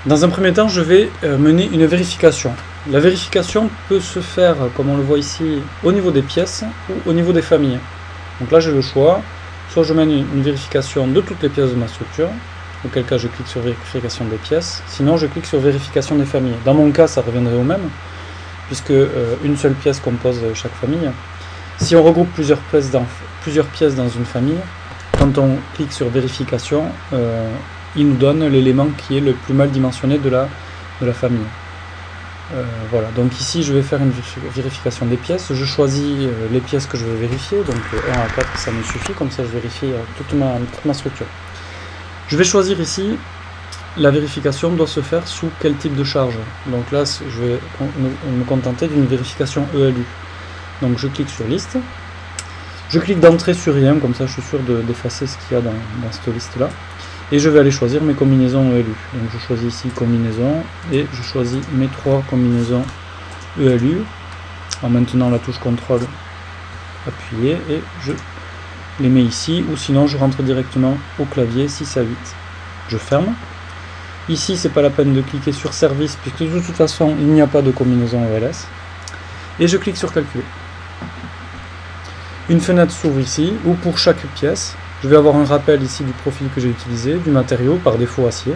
Dans un premier temps, je vais mener une vérification. La vérification peut se faire, comme on le voit ici, au niveau des pièces ou au niveau des familles. Donc là, j'ai le choix. Soit je mène une vérification de toutes les pièces de ma structure, auquel cas je clique sur vérification des pièces. Sinon, je clique sur vérification des familles. Dans mon cas, ça reviendrait au même, puisque une seule pièce compose chaque famille. Si on regroupe plusieurs pièces dans une famille, quand on clique sur vérification, il nous donne l'élément qui est le plus mal dimensionné de la famille. Voilà, donc ici je vais faire une vérification des pièces. Je choisis les pièces que je veux vérifier, donc 1 à 4 ça me suffit, comme ça je vérifie toute ma structure. Je vais choisir ici, la vérification doit se faire sous quel type de charge. Donc là je vais me contenter d'une vérification ELU. Donc je clique sur liste, je clique d'entrée sur rien, comme ça je suis sûr d'effacer ce qu'il y a dans cette liste là. Et je vais aller choisir mes combinaisons ELU. Donc je choisis ici combinaison et je choisis mes 3 combinaisons ELU en maintenant la touche CTRL appuyée et je les mets ici, ou sinon je rentre directement au clavier 6 à 8. Je ferme. Ici c'est pas la peine de cliquer sur service puisque de toute façon il n'y a pas de combinaison ELS. Et je clique sur calculer. Une fenêtre s'ouvre ici où pour chaque pièce je vais avoir un rappel ici du profil que j'ai utilisé, du matériau, par défaut acier.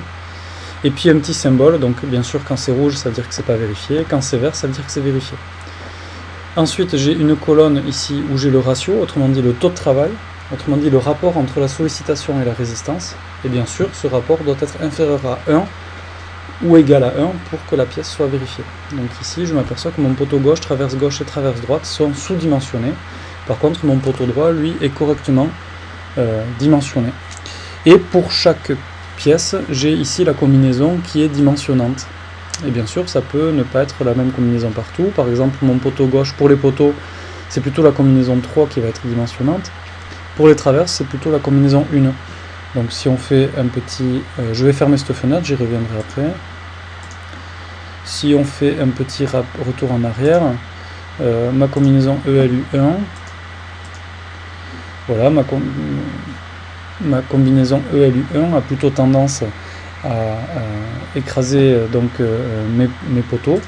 Et puis un petit symbole, donc bien sûr quand c'est rouge ça veut dire que c'est pas vérifié, quand c'est vert ça veut dire que c'est vérifié. Ensuite j'ai une colonne ici où j'ai le ratio, autrement dit le taux de travail, autrement dit le rapport entre la sollicitation et la résistance. Et bien sûr ce rapport doit être inférieur à 1 ou égal à 1 pour que la pièce soit vérifiée. Donc ici je m'aperçois que mon poteau gauche et traverse droite sont sous-dimensionnés. Par contre mon poteau droit lui est correctement dimensionné. Et pour chaque pièce, j'ai ici la combinaison qui est dimensionnante. Et bien sûr, ça peut ne pas être la même combinaison partout. Par exemple, mon poteau gauche, pour les poteaux, c'est plutôt la combinaison 3 qui va être dimensionnante. Pour les traverses, c'est plutôt la combinaison 1. Donc si on fait un petit... je vais fermer cette fenêtre, j'y reviendrai après. Si on fait un petit retour en arrière, ma combinaison ELU1, voilà, ma combinaison ELU1 a plutôt tendance à écraser donc mes poteaux,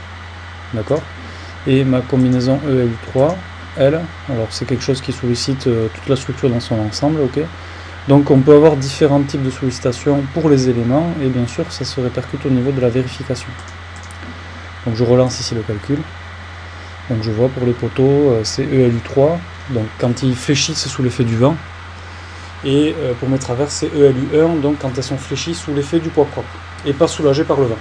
d'accord. Et ma combinaison ELU3, elle, alors c'est quelque chose qui sollicite toute la structure dans son ensemble, ok. Donc on peut avoir différents types de sollicitations pour les éléments, et bien sûr ça se répercute au niveau de la vérification. Donc je relance ici le calcul. Donc je vois pour les poteaux, c'est ELU3, donc quand ils fléchissent sous l'effet du vent. Et pour mes traverses, c'est ELU1, donc quand elles sont fléchies sous l'effet du poids propre, et pas soulagées par le vent.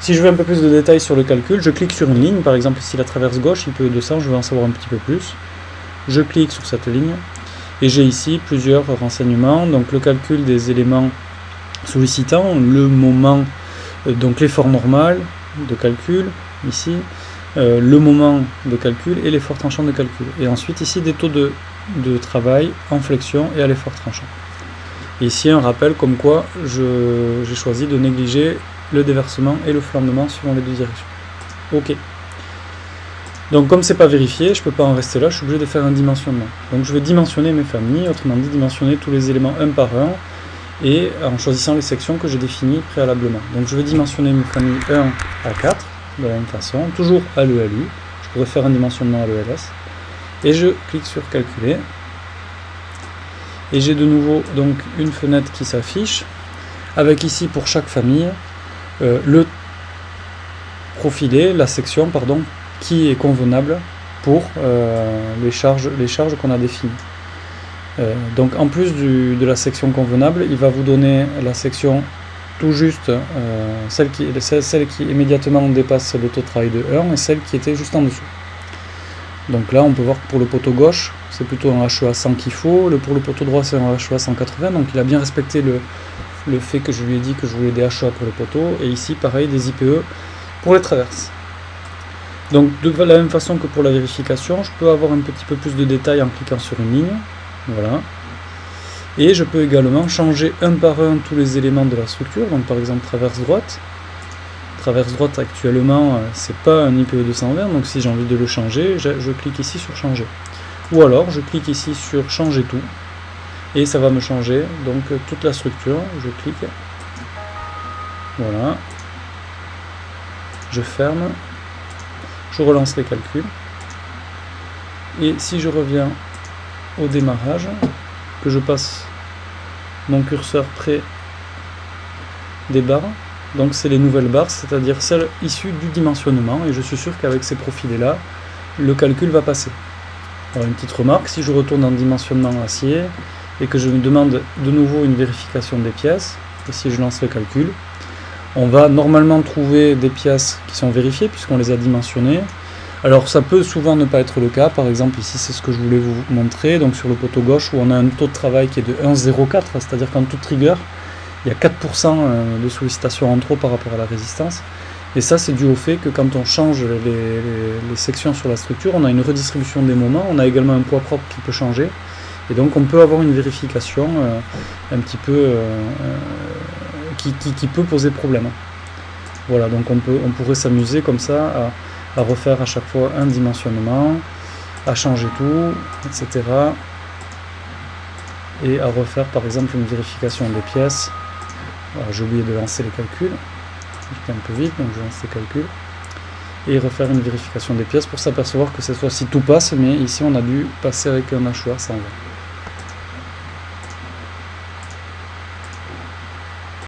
Si je veux un peu plus de détails sur le calcul, je clique sur une ligne, par exemple ici la traverse gauche, IP200, je veux en savoir un petit peu plus. Je clique sur cette ligne, et j'ai ici plusieurs renseignements, donc le calcul des éléments sollicitants, le moment, donc l'effort normal de calcul, ici, le moment de calcul et l'effort tranchant de calcul. Et ensuite ici des taux de travail en flexion et à l'effort tranchant. Et ici un rappel comme quoi j'ai choisi de négliger le déversement et le flambement suivant les deux directions. Ok. Donc comme c'est pas vérifié, je peux pas en rester là, je suis obligé de faire un dimensionnement. Donc je vais dimensionner mes familles, autrement dit dimensionner tous les éléments un par un, et en choisissant les sections que j'ai définies préalablement. Donc je vais dimensionner mes familles 1 à 4, de la même façon, toujours à l'ELU, je pourrais faire un dimensionnement à l'ELS, et je clique sur calculer, et j'ai de nouveau donc une fenêtre qui s'affiche, avec ici pour chaque famille, le profilé, la section, pardon, qui est convenable pour les charges qu'on a définies. Donc en plus de la section convenable, il va vous donner la section tout juste, celle qui immédiatement dépasse le taux de travail de 1 et celle qui était juste en dessous. Donc là on peut voir que pour le poteau gauche c'est plutôt un HEA 100 qu'il faut, pour le poteau droit c'est un HEA 180, donc il a bien respecté le fait que je lui ai dit que je voulais des HEA pour le poteau, et ici pareil des IPE pour les traverses. Donc de la même façon que pour la vérification, je peux avoir un petit peu plus de détails en cliquant sur une ligne, voilà. Et je peux également changer un par un tous les éléments de la structure, donc par exemple traverse droite. Traverse droite actuellement c'est pas un IPE 220, donc si j'ai envie de le changer, je clique ici sur changer. Ou alors je clique ici sur changer tout, et ça va me changer donc toute la structure, je clique. Voilà. Je ferme. Je relance les calculs. Et si je reviens au démarrage, que je passe mon curseur près des barres, donc c'est les nouvelles barres, c'est-à-dire celles issues du dimensionnement, et je suis sûr qu'avec ces profilés-là, le calcul va passer. Alors une petite remarque, si je retourne en dimensionnement acier, et que je me demande de nouveau une vérification des pièces, et si je lance le calcul, on va normalement trouver des pièces qui sont vérifiées, puisqu'on les a dimensionnées. Alors ça peut souvent ne pas être le cas, par exemple ici c'est ce que je voulais vous montrer, donc sur le poteau gauche où on a un taux de travail qui est de 1,04, c'est-à-dire qu'en toute rigueur, il y a 4% de sollicitation en trop par rapport à la résistance. Et ça c'est dû au fait que quand on change les sections sur la structure, on a une redistribution des moments, on a également un poids propre qui peut changer, et donc on peut avoir une vérification un petit peu qui peut poser problème. Voilà, donc on pourrait s'amuser comme ça à refaire à chaque fois un dimensionnement, à changer tout, etc. Et à refaire par exemple une vérification des pièces. J'ai oublié de lancer les calculs, j'étais un peu vite, donc je lance les calculs. Et refaire une vérification des pièces pour s'apercevoir que cette fois-ci tout passe, mais ici on a dû passer avec un hachoir sans verre.